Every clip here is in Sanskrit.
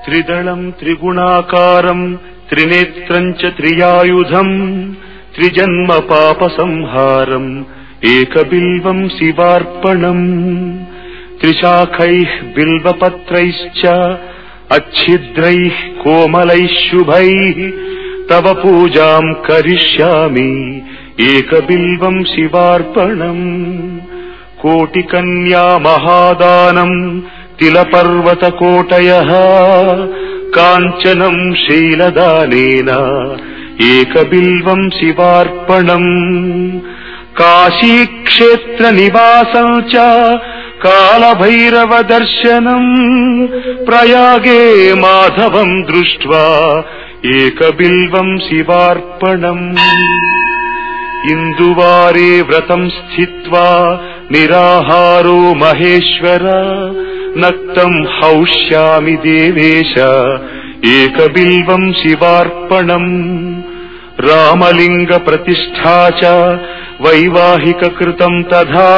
त्रिदलम् त्रिगुणाकारम् त्रिनेत्रम् च त्रियायुधम् त्रिजन्म पापसंहारम् एकबिल्वम् शिवार्पणम् त्रिशाखैः बिल्वपत्रैश्च अच्छिद्रैः कोमलैः शुभैः तव पूजाम् करिष्यामि एकबिल्वम् शिवार्पणम् कोटिकन्या महादानम् तिलपर्वतकोटयः काञ्चनम् शैलदानेन एकबिल्वम् शिवार्पणम् काशीक्षेत्रनिवासम् च कालभैरवदर्शनम् प्रयागे माधवम् दृष्ट्वा एकबिल्वम् शिवार्पणम् इन्दुवारे व्रतम् स्थित्वा निराहारो महेश्वर नक्तम् हौष्यामि देवेश एकबिल्वम् शिवार्पणम् रामलिङ्गप्रतिष्ठा च वैवाहिककृतम् तथा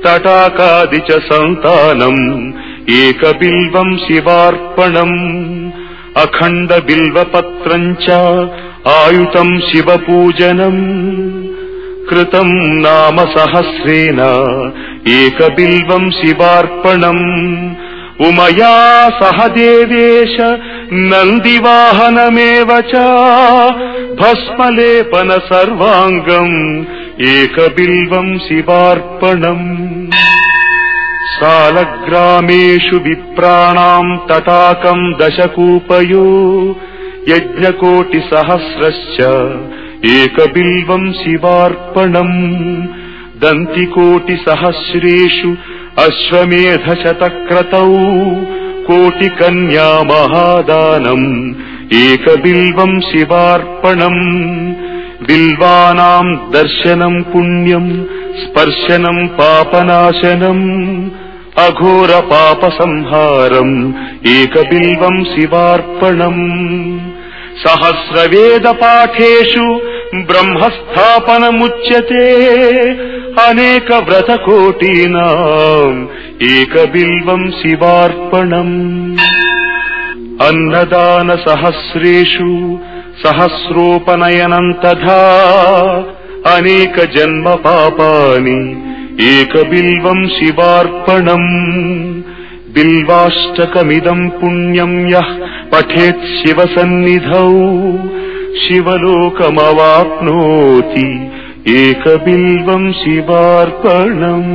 तटाकादि च सन्तानम् एकबिल्वम् शिवार्पणम् अखण्डबिल्वपत्रम् च आयुतम् शिवपूजनम् कृतम् नाम सहस्रेण एकबिल्वम् शिवार्पणम् उमया सह देवेश नन्दिवाहनमेव च भस्मलेपन सर्वाङ्गम् एकबिल्वम् शिवार्पणम् सालग्रामेषु विप्राणाम् तटाकम् दशकूपयो यज्ञकोटिसहस्रश्च एकबिल्वम् शिवार्पणम् दन्तिकोटिसहस्रेषु अश्वमेधशतक्रतौ कोटिकन्या महादानम् एकबिल्वम् शिवार्पणम् बिल्वानाम् दर्शनम् पुण्यम् स्पर्शनम् पापनाशनम् अघोरपापसंहारम् एकबिल्वम् शिवार्पणम् सहस्रवेदपाठेषु ब्रह्मस्थापनमुच्यते अनेकव्रतकोटीनाम् एकबिल्वम् शिवार्पणम् अन्नदानसहस्रेषु सहस्रोपनयनम् तथा अनेकजन्मपापानि एकबिल्वम् शिवार्पणम् बिल्वाष्टकमिदम् पुण्यम् यः पठेत् शिवसन्निधौ शिवलोकमवाप्नोति एकबिल्वम् शिवार्पणम्।